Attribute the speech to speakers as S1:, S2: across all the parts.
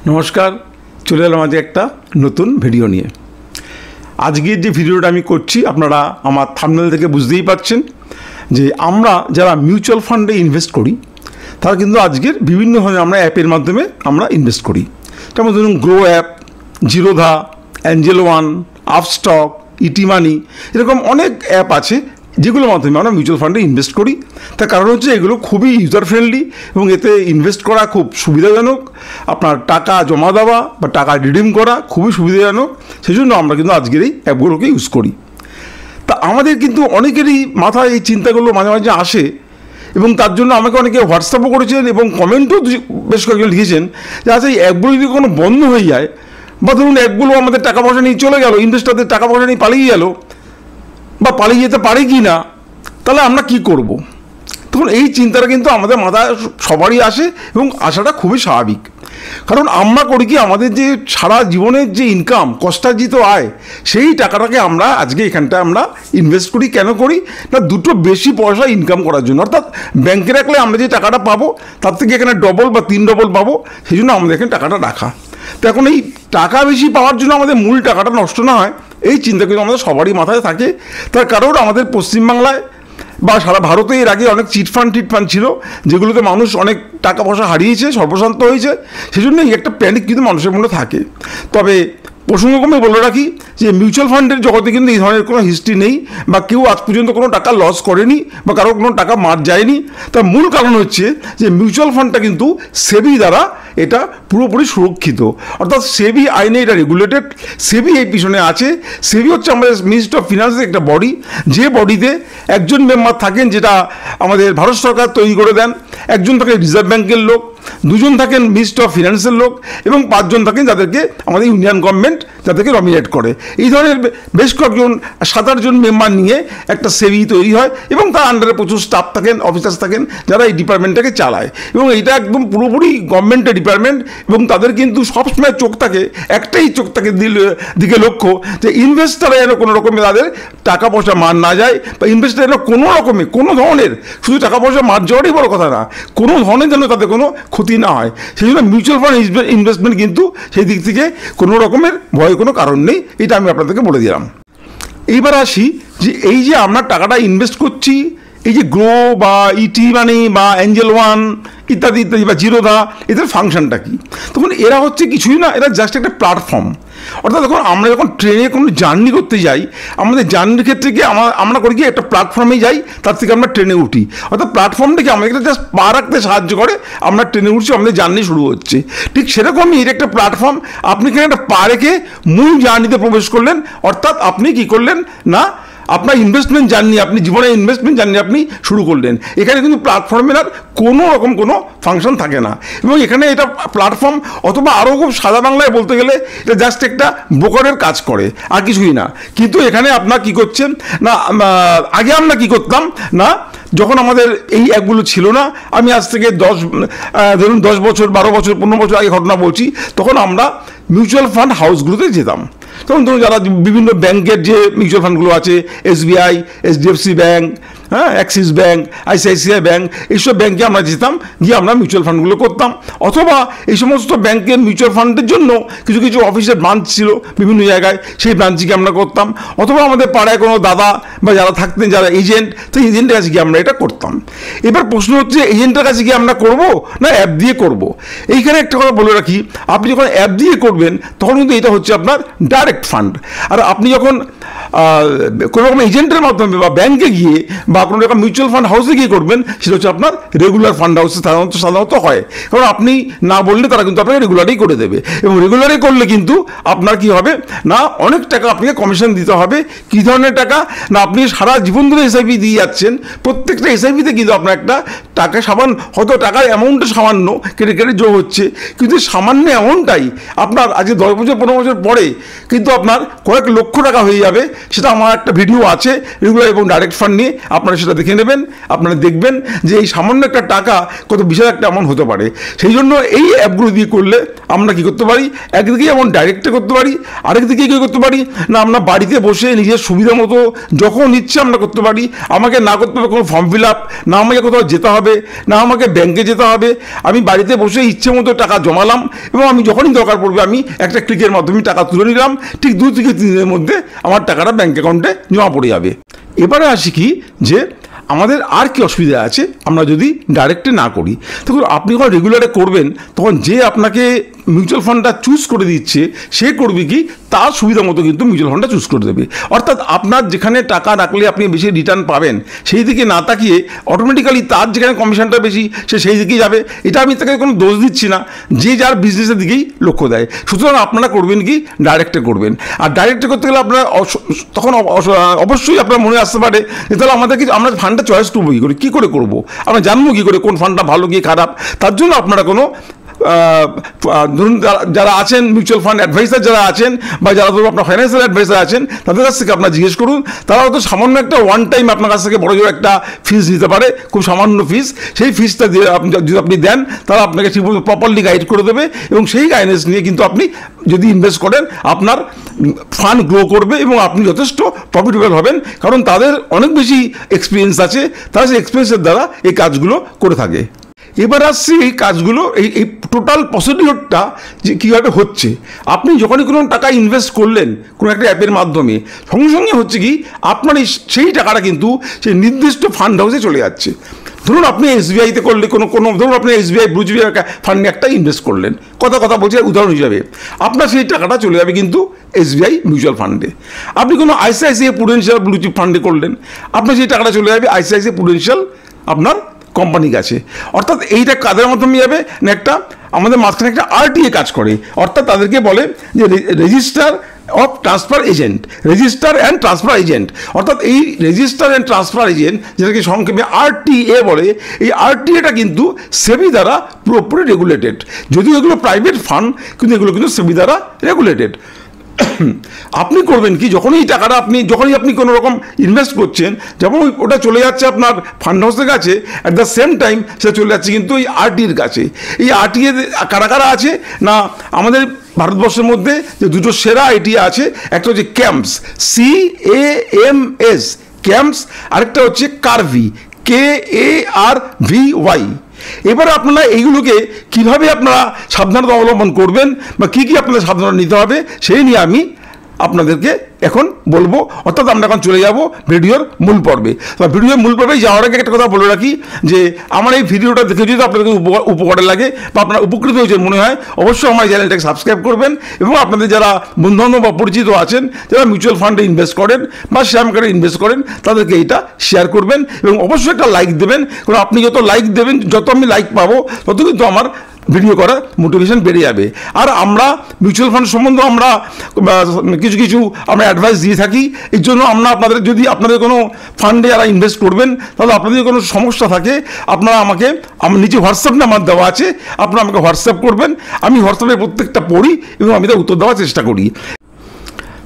S1: নমস্কার, চলে এলাম আজ একটা নতুন ভিডিও নিয়ে। আজকের যে ভিডিওটা আমি করছি আপনারা আমার থাম্বনেল থেকে বুঝতেই পারছেন যে আমরা যারা মিউচুয়াল ফান্ডে ইনভেস্ট করি তারা কিন্তু আজকের বিভিন্ন ধরনের আমরা অ্যাপের মাধ্যমে আমরা ইনভেস্ট করি। যেমন ধরুন Groww app, Zerodha, Angel One, Upstox, ET Money, এরকম অনেক অ্যাপ আছে যেগুলোর মাধ্যমে আমরা মিউচুয়াল ফান্ডে ইনভেস্ট করি। তার কারণ হচ্ছে এগুলো খুবই ইউজার ফ্রেন্ডলি এবং এতে ইনভেস্ট করা খুব সুবিধাজনক। আপনার টাকা জমা দেওয়া বা টাকা রিডিম করা খুবই সুবিধাজনক, সেই জন্য আমরা কিন্তু আজকের এই অ্যাপগুলোকে ইউজ করি। তা আমাদের কিন্তু অনেকেরই মাথায় এই চিন্তাগুলো মাঝে মাঝে আসে এবং তার জন্য আমাকে অনেকে হোয়াটসঅ্যাপও করেছেন এবং কমেন্টও বেশ কয়েকজন লিখেছেন যে আচ্ছা এই অ্যাপগুলো যদি কোনো বন্ধ হয়ে যায় বা ধরুন অ্যাপগুলো আমাদের টাকা পয়সা নিয়ে চলে গেল, ইনভেস্টারদের টাকা পয়সা নিয়ে পালিয়ে গেল বা পালিয়ে যেতে পারে কি না, তাহলে আমরা কি করব? তখন এই চিন্তাটা কিন্তু আমাদের মাথায় সবারই আসে এবং আসাটা খুবই স্বাভাবিক। কারণ আমরা করি কি, আমাদের যে সারা জীবনের যে ইনকাম, কষ্টার্জিত আয়, সেই টাকাটাকে আমরা আজকে এখানটায় আমরা ইনভেস্ট করি। কেন করি না, দুটো বেশি পয়সা ইনকাম করার জন্য। অর্থাৎ ব্যাংকে রাখলে আমরা যে টাকাটা পাবো তার থেকে এখানে ডবল বা 3 ডবল পাবো, সেই জন্য আমাদের এখানে টাকাটা রাখা। তো এখন এই টাকা বেশি পাওয়ার জন্য আমাদের মূল টাকাটা নষ্ট না হয়, এই চিন্তা কিন্তু আমাদের সবারই মাথায় থাকে। তার কারণ আমাদের পশ্চিমবাংলায় বা সারা ভারতে এর আগে অনেক চিটফান্ড ছিল, যেগুলোতে মানুষ অনেক টাকা পয়সা হারিয়েছে, সর্বশান্ত হয়েছে। সেই জন্য এই একটা প্যানিক কিন্তু মানুষের মধ্যে থাকে। তবে প্রসঙ্গক্রমে বলে রাখি যে মিউচুয়াল ফান্ডের জগতে কিন্তু এই ধরনের কোনো হিস্ট্রি নেই বা কেউ আজ পর্যন্ত কোনো টাকা লস করেনি বা কারো কোনো টাকা মার যায়নি। তার মূল কারণ হচ্ছে যে মিউচুয়াল ফান্ডটা কিন্তু সেবি দ্বারা এটা পুরোপুরি সুরক্ষিত, অর্থাৎ সেবি আইনে এটা রেগুলেটেড। সেবি এই পিছনে আছে। সেবি হচ্ছে আমাদের মিনিস্ট্রি অফ ফিনান্সের একটা বডি, যে বডিতে একজন মেম্বার থাকেন যেটা আমাদের ভারত সরকার তৈরি করে দেন, একজন থাকেন রিজার্ভ ব্যাঙ্কের লোক, 2 জন থাকেন মিনিস্ট্রি অফ ফিনান্সের লোক এবং 5 জন থাকেন যাদেরকে আমাদের ইন্ডিয়ান গভর্নমেন্ট যাদেরকে নমিনেট করে। এই ধরনের বেশ কয়েকজন 7-8 জন মেম্বার নিয়ে একটা সেবি তৈরি হয় এবং তার আন্ডারে প্রচুর স্টাফ থাকেন, অফিসার্স থাকেন যারা এই ডিপার্টমেন্টটাকে চালায়। এবং এটা একদম পুরোপুরি গভর্নমেন্টের ডিপার্টমেন্ট এবং তাদের কিন্তু সবসময় চোখ থাকে, একটাই চোখ থাকে দিকে লক্ষ্য যে ইনভেস্টাররা যেন কোনো রকমে তাদের টাকা পয়সা মার না যায় বা ইনভেস্টার যেন কোনো রকমে কোনো ধরনের, শুধু টাকা পয়সা মার যাওয়ারই বড় কথা না, কোনো ধরনের যেন তাদের কোনো ক্ষতি না হয়। সেই জন্য মিউচুয়াল ফান্ড ইনভেস্টমেন্ট কিন্তু সেই দিক থেকে কোনো রকমের ভয়ের কোনো কারণ নেই, এটা আমি আপনাদেরকে বলে দিলাম। এইবার আসি যে এই যে আমরা টাকাটা ইনভেস্ট করছি, এই যে গ্রো বা ইটি মানি বা অ্যাঞ্জেল ওয়ান ইত্যাদি ইত্যাদি বা জিরোধা, এদের ফাংশনটা কি? তখন এরা হচ্ছে কিছুই না, এরা জাস্ট একটা প্ল্যাটফর্ম। অর্থাৎ দেখুন আমরা যখন ট্রেনে কোনো জার্নি করতে যাই, আমাদের জার্নির ক্ষেত্রে কি আমরা করি কি একটা প্ল্যাটফর্মে যাই, তার থেকে আমরা ট্রেনে উঠি। অর্থাৎ প্ল্যাটফর্মটাকে আমাদেরকে জাস্ট পা রাখতে সাহায্য করে, আমরা ট্রেনে উঠছি, আমাদের জার্নি শুরু হচ্ছে। ঠিক সেরকমই এটা একটা প্ল্যাটফর্ম। আপনি এখানে একটা পা রেখে মূল জার্নিতে প্রবেশ করলেন, অর্থাৎ আপনি কি করলেন না, আপনার ইনভেস্টমেন্ট জার্নি, আপনি জীবনের ইনভেস্টমেন্ট জার্নি আপনি শুরু করলেন। এখানে কিন্তু প্ল্যাটফর্মের আর কোনো রকম কোনো ফাংশন থাকে না এবং এখানে এটা প্ল্যাটফর্ম অথবা আরও খুব সাদা বাংলায় বলতে গেলে এটা জাস্ট একটা ব্রোকারের কাজ করে, আর কিছুই না। কিন্তু এখানে আপনার কি করছেন না, আগে আমরা কি করতাম না, যখন আমাদের এই অ্যাপগুলো ছিল না, আমি আজ থেকে 10 বছর 12 বছর 15 বছর আগে ঘটনা বলছি, তখন আমরা মিউচুয়াল ফান্ড হাউসগুলোতে যেতাম। তখন ধরুন যারা বিভিন্ন ব্যাংকের যে মিউচুয়াল ফান্ডগুলো আছে, SBI, HDFC bank, Axis bank, ICICI bank, এইসব ব্যাঙ্কে আমরা যেতাম, গিয়ে আমরা মিউচুয়াল ফান্ডগুলো করতাম। অথবা এই সমস্ত ব্যাংকের মিউচুয়াল ফান্ডের জন্য কিছু কিছু অফিসের ব্রাঞ্চ ছিল বিভিন্ন জায়গায়, সেই ব্রাঞ্চকে আমরা করতাম। অথবা আমাদের পাড়ায় কোনো দাদা বা যারা থাকতেন, যারা এজেন্ট, সেই এজেন্টের কাছে গিয়ে আমরা এটা করতাম। এবার প্রশ্ন হচ্ছে এজেন্টের কাছে গিয়ে আমরা করব না অ্যাপ দিয়ে করব? এইখানে একটা কথা বলে রাখি, আপনি যখন অ্যাপ দিয়ে করবেন তখন কিন্তু এটা হচ্ছে আপনার ডাইরেক্ট ফান্ড। আর আপনি যখন কোনো রকম এজেন্টের মাধ্যমে বা ব্যাংকে গিয়ে বা কোনো রকম মিউচুয়াল ফান্ড হাউসে গিয়ে করবেন, সেটা হচ্ছে আপনার রেগুলার ফান্ড হাউসে সাধারণত হয়। কারণ আপনি না বললে তারা কিন্তু আপনাকে রেগুলারই করে দেবে এবং রেগুলারই করলে কিন্তু আপনার কি হবে না, অনেক টাকা আপনাকে কমিশন দিতে হবে। কী ধরনের টাকা না, আপনি সারা জীবন ধরে SIP দিয়ে যাচ্ছেন, প্রত্যেকটা SIPতে কিন্তু আপনার একটা টাকা হয়তো টাকার অ্যামাউন্টটা সামান্য কেটে কেটে যোগ হচ্ছে, কিন্তু সামান্য অ্যামাউন্টটাই আপনার আজকে 10 বছর 15 বছর পরে কিন্তু আপনার কয়েক লক্ষ টাকা হয়ে যাবে, সেটা আমার একটা ভিডিও আছে রেগুলার এবং ডাইরেক্ট ফান্ড নিয়ে, আপনারা সেটা দেখে নেবেন। আপনারা দেখবেন যে এই সামান্য একটা টাকা কত বিশাল একটা অ্যামাউন্ট হতে পারে। সেই জন্য এই অ্যাপগুলো দিয়ে করলে আমরা কী করতে পারি, একদিকে যেমন ডাইরেক্টে করতে পারি, আরেকদিকে কী করতে পারি না আমরা বাড়িতে বসে নিজের সুবিধা মতো যখন ইচ্ছে আমরা করতে পারি। আমাকে না করতে হবে কোনো ফর্ম ফিল আপ, না আমাকে কোথাও যেতে হবে, না আমাকে ব্যাংকে যেতে হবে। আমি বাড়িতে বসে ইচ্ছে মতো টাকা জমালাম এবং আমি যখনই দরকার পড়বে আমি একটা ক্লিকের মাধ্যমে টাকা তুলে নিলাম, ঠিক 2 থেকে 3 দিনের মধ্যে আমার টাকাটা ব্যাংক অ্যাকাউন্টে জমা পড়ে যাবে। এবারে আসি কি যে আমাদের আর কি অসুবিধা আছে আমরা যদি ডাইরেক্টে না করি। তখন আপনি যখন রেগুলারে করবেন তখন যে আপনাকে মিউচুয়াল ফান্ডটা চুজ করে দিচ্ছে সে করবে কি তার সুবিধা মতো কিন্তু মিউচুয়াল ফান্ডটা চুজ করে দেবে। অর্থাৎ আপনার যেখানে টাকা রাখলে আপনি বেশি রিটার্ন পাবেন সেই দিকে না তাকিয়ে অটোমেটিক্যালি তার যেখানে কমিশনটা বেশি সে সেই দিকেই যাবে। এটা আমি তাকে কোনো দোষ দিচ্ছি না, যে যার বিজনেসের দিকেই লক্ষ্য দেয়। সুতরাং আপনারা করবেন কি ডাইরেক্টে করবেন। আর ডাইরেক্টে করতে গেলে আপনারা তখন অবশ্যই আপনার মনে আসতে পারে যে তাহলে আমাদেরকে আমরা ফান্ডটা চয়েস করবো কী করে করবো, আমরা জানবো কী করে কোন ফান্ডটা ভালো কি খারাপ। তার জন্য আপনারা কোনো ধরুন যারা আছেন মিউচুয়াল ফান্ড অ্যাডভাইসার যারা আছেন বা যারা ধরুন আপনার ফাইন্যান্সিয়াল অ্যাডভাইসার আছেন তাদের কাছ থেকে আপনারা জিজ্ঞেস করুন। তারা হয়তো সামান্য একটা ওয়ান টাইম আপনার কাছ থেকে বড় একটা ফিস নিতে পারে, খুব সামান্য ফিস। সেই ফিসটা দিয়ে যদি আপনি দেন তারা আপনাকে ঠিক প্রপারলি গাইড করে দেবে এবং সেই গাইডেন্স নিয়ে কিন্তু আপনি যদি ইনভেস্ট করেন আপনার ফান্ড গ্রো করবে এবং আপনি যথেষ্ট প্রফিটেবল হবেন, কারণ তাদের অনেক বেশি এক্সপিরিয়েন্স আছে, তারা সেই এক্সপিরিয়েন্সের দ্বারা এই কাজগুলো করে থাকে। এবার আসছি এই কাজগুলো এই টোটাল প্রসিডিওরটা যে কীভাবে হচ্ছে। আপনি যখনই কোনো টাকা ইনভেস্ট করলেন কোনো একটা অ্যাপের মাধ্যমে সঙ্গে সঙ্গে হচ্ছে কি আপনার সেই টাকাটা কিন্তু সেই নির্দিষ্ট ফান্ড হাউসে চলে যাচ্ছে। ধরুন আপনি এসবিআইতে করলে কোনো ধরুন আপনি এসবিআই ব্লুচিপি ফান্ডে একটা ইনভেস্ট করলেন, কথা বলছি উদাহরণ হিসাবে, আপনার সেই টাকাটা চলে যাবে কিন্তু এসবিআই মিউচুয়াল ফান্ডে। আপনি কোনো আইসিআইসিআই প্রুডেন্সিয়াল ব্লুচিপ ফান্ডে করলেন, আপনার সেই টাকাটা চলে যাবে আইসিআইসিআই প্রুডেন্সিয়াল আপনার কোম্পানির কাছে। অর্থাৎ এইটা কাদের মাধ্যমে যাবে না একটা আমাদের মাঝখানে একটা আরটিএ কাজ করে, অর্থাৎ তাদেরকে বলে যে register of transfer agent, register and transfer agent. অর্থাৎ এই রেজিস্টার অ্যান্ড ট্রান্সফার এজেন্ট যেটাকে সংক্ষেপে আরটিএ বলে, এই আরটিএটা কিন্তু সেবি দ্বারা পুরোপুরি রেগুলেটেড। যদিও এগুলো প্রাইভেট ফান্ড কিন্তু এগুলো কিন্তু সেবি দ্বারা রেগুলেটেড। আপনি করবেন কি যখনই এই টাকাটা যখনই আপনি কোনো রকম ইনভেস্ট করছেন, যেমন ওটা চলে যাচ্ছে আপনার ফান্ড হাউসের কাছে, অ্যাট দ্য সেম টাইম সেটা চলে যাচ্ছে কিন্তু এই আরটির কাছে। এই আরটিএ কারা কারা আছে না আমাদের ভারতবর্ষের মধ্যে যে দুটো সেরা আইটি আছে, একটা হচ্ছে ক্যাম্পস CAMS ক্যাম্পস, আরেকটা হচ্ছে কারভি KARVY। এবারে আপনারা এইগুলোকে কিভাবে আপনারা সাবধানতা অবলম্বন করবেন বা কী কী আপনাদের সাবধানতা নিতে হবে সেই নিয়ে আমি আপনাদেরকে এখন বলবো। অর্থাৎ আমরা এখন চলে যাব ভিডিওর মূল পর্বে। তো ভিডিওর মূল পর্বে যাওয়ার আগে একটা কথা বলে রাখি যে আমার এই ভিডিওটা দেখে যদি আপনাদের উপকারে লাগে বা আপনারা উপকৃত হয়েছেন মনে হয়, অবশ্যই আমার চ্যানেলটাকে সাবস্ক্রাইব করবেন এবং আপনাদের যারা বন্ধুবান্ধব বা পরিচিত আছেন যারা মিউচুয়াল ফান্ডে ইনভেস্ট করেন বা শেয়ার মার্কেটে ইনভেস্ট করেন তাদেরকে এইটা শেয়ার করবেন এবং অবশ্যই একটা লাইক দেবেন। কারণ আপনি যত লাইক দেবেন, যত আমি লাইক পাবো তত কিন্তু আমার ভিডিও করার মোটিভেশন বেড়ে যাবে। আর আমরা মিউচুয়াল ফান্ড সম্বন্ধে আমরা কিছু আমরা অ্যাডভাইস দিয়ে থাকি। এর জন্য আমরা আপনাদের কোনো ফান্ডে যারা ইনভেস্ট করবেন তাহলে আপনাদের কোনো সমস্যা থাকে আপনারা আমার নিচে হোয়াটসঅ্যাপ নাম্বার দেওয়া আছে, আপনারা আমাকে হোয়াটসঅ্যাপ করবেন। আমি হোয়াটসঅ্যাপে প্রত্যেকটা পড়ি এবং আমি তার উত্তর দেওয়ার চেষ্টা করি।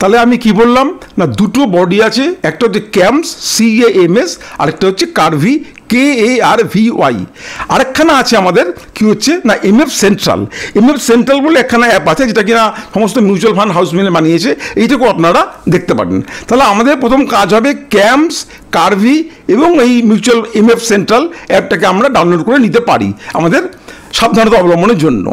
S1: তাহলে আমি কি বললাম না দুটো বডি আছে, একটা হচ্ছে ক্যাম্পস CAMS, আরেকটা হচ্ছে কারভি KARVY। আরেকখানা আছে আমাদের কি হচ্ছে না MF সেন্ট্রাল বলে একখানা অ্যাপ আছে যেটা কিনা সমস্ত মিউচুয়াল ফান্ড হাউস মিলে বানিয়েছে, এইটাকেও আপনারা দেখতে পারেন। তাহলে আমাদের প্রথম কাজ হবে ক্যাম্পস, কারভি এবং এই মিউচুয়াল MF সেন্ট্রাল অ্যাপটাকে আমরা ডাউনলোড করে নিতে পারি আমাদের সাবধানতা অবলম্বনের জন্য।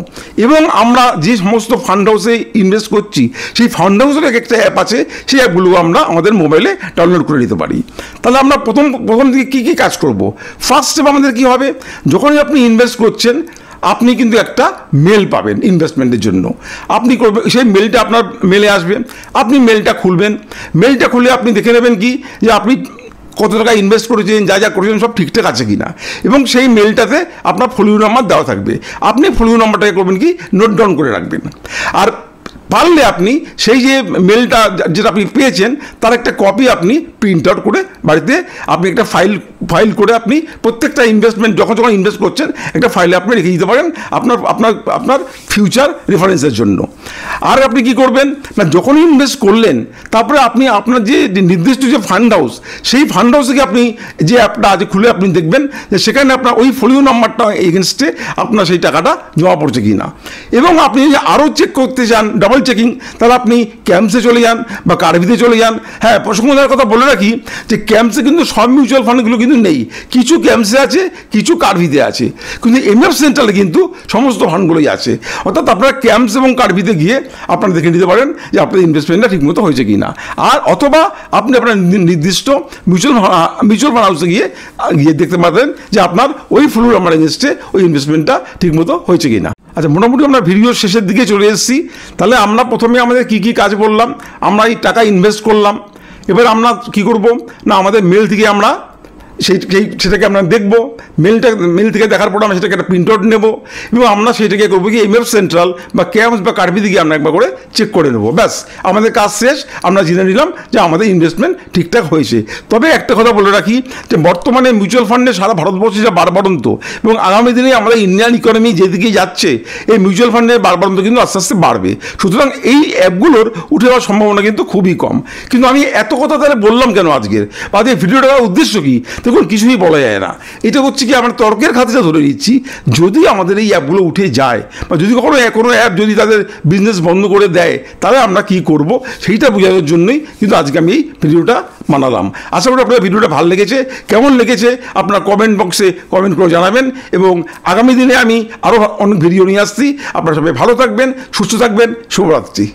S1: এবং আমরা যে সমস্ত ফান্ড হাউসে ইনভেস্ট করছি সেই ফান্ড হাউসের একটা অ্যাপ আছে, সেই অ্যাপগুলো আমরা আমাদের মোবাইলে ডাউনলোড করে নিতে পারি। তাহলে আমরা প্রথম দিকে কী কী কাজ করব। ফার্স্ট স্টেপ আমাদের কী হবে, যখনই আপনি ইনভেস্ট করছেন আপনি কিন্তু একটা মেল পাবেন ইনভেস্টমেন্টের জন্য। আপনি করবেন সেই মেলটা আপনার মেলে আসবে, আপনি মেলটা খুলবেন। মেলটা খুলে আপনি দেখে নেবেন কি যে আপনি কত টাকা ইনভেস্ট করেছেন, যা করেছেন সব ঠিকঠাক আছে কিনা, এবং সেই মেলটাতে আপনার ফলোইং নাম্বার দেওয়া থাকবে। আপনি ফলোইং নাম্বারটাকে করবেন কি নোট ডাউন করে রাখবেন। আর পারলে আপনি সেই যে মেলটা যেটা আপনি পেয়েছেন তার একটা কপি আপনি প্রিন্ট আউট করে বাড়িতে আপনি একটা ফাইল করে আপনি প্রত্যেকটা ইনভেস্টমেন্ট যখন ইনভেস্ট করছেন একটা ফাইলে আপনি রেখে দিতে পারেন আপনার ফিউচার রেফারেন্সের জন্য। আর আপনি কি করবেন না, যখনই ইনভেস্ট করলেন তারপরে আপনি আপনার যে নির্দিষ্ট যে ফান্ড হাউস, সেই ফান্ড হাউস থেকে আপনি যে অ্যাপটা আজ খুলে আপনি দেখবেন যে সেখানে আপনার ওই ফোলিও নাম্বারটা এগেনস্টে আপনার সেই টাকাটা জমা পড়ছে কি না। এবং আপনি যদি আরও চেক করতে চান ডাবল চেকিং, তাহলে আপনি ক্যাম্পসে চলে যান বা কারভিতে চলে যান। হ্যাঁ, প্রসঙ্গতার কথা বলে রাখি যে ক্যাম্পসে কিন্তু সব মিউচুয়াল ফান্ডগুলো কিন্তু নেই, কিছু ক্যাম্পসে আছে, কিছু কারভিতে আছে, কিন্তু এমএফ সেন্ট্রালে কিন্তু সমস্ত ফান্ডগুলোই আছে। অর্থাৎ আপনারা ক্যাম্পস এবং কারভিতে গিয়ে আপনারা দেখে নিতে পারেন যে আপনাদের ইনভেস্টমেন্টটা ঠিকমতো হয়েছে কি না। আর অথবা আপনি আপনার নির্দিষ্ট মিউচুয়াল ফান্ড হাউসে গিয়ে দেখতে পাবেন যে আপনার ওই ফ্লো নাম্বার এগেনস্টে ওই ইনভেস্টমেন্টটা ঠিকমতো হয়েছে কি না। আচ্ছা, মোটামুটি আমরা ভিডিওর শেষের দিকে চলে এসেছি। তাহলে আমরা প্রথমে আমাদের কী কী কাজ বললাম, আমরা এই টাকা ইনভেস্ট করলাম। এবার আমরা কী করব না, আমাদের মেল থেকে আমরা সেটাকে আমরা দেখবো, মেল থেকে দেখার পর আমরা সেটাকে একটা প্রিন্ট আউট নেবো এবং আমরা সেটাকে করবো কি এমএফ সেন্ট্রাল বা ক্যাম্পস বা কারভিতে গিয়ে আমরা একবার করে চেক করে নেবো। ব্যাস, আমাদের কাজ শেষ। আমরা জেনে নিলাম যে আমাদের ইনভেস্টমেন্ট ঠিকঠাক হয়েছে। তবে একটা কথা বলে রাখি যে বর্তমানে মিউচুয়াল ফান্ডে সারা ভারতবর্ষে যা বাড়বাড়ন্ত এবং আগামী দিনে আমাদের ইন্ডিয়ান ইকোনমি যেদিকে যাচ্ছে এই মিউচুয়াল ফান্ডের বাড়বাড়ন্ত কিন্তু আস্তে আস্তে বাড়বে। সুতরাং এই অ্যাপগুলোর উঠে যাওয়ার সম্ভাবনা কিন্তু খুবই কম। কিন্তু আমি এত কথা তাহলে বললাম কেন আজকের, বা এই ভিডিওটা করার উদ্দেশ্য কী? দেখুন, কিছুই বলা যায় না। এটা হচ্ছে কি আমরা তর্কের খাতিরে ধরে নিচ্ছি, যদি আমাদের এই অ্যাপগুলো উঠে যায় বা যদি কোনো অ্যাপ যদি তাদের বিজনেস বন্ধ করে দেয়, তাহলে আমরা কি করব সেইটা বোঝানোর জন্যই কিন্তু আজকে আমি এই ভিডিওটা বানালাম। আশা করি আপনার ভিডিওটা ভালো লেগেছে। কেমন লেগেছে আপনার কমেন্ট বক্সে কমেন্ট করে জানাবেন এবং আগামী দিনে আমি আরও অনেক ভিডিও নিয়ে আসছি। আপনারা সবাই ভালো থাকবেন, সুস্থ থাকবেন। শুভরাত্রি।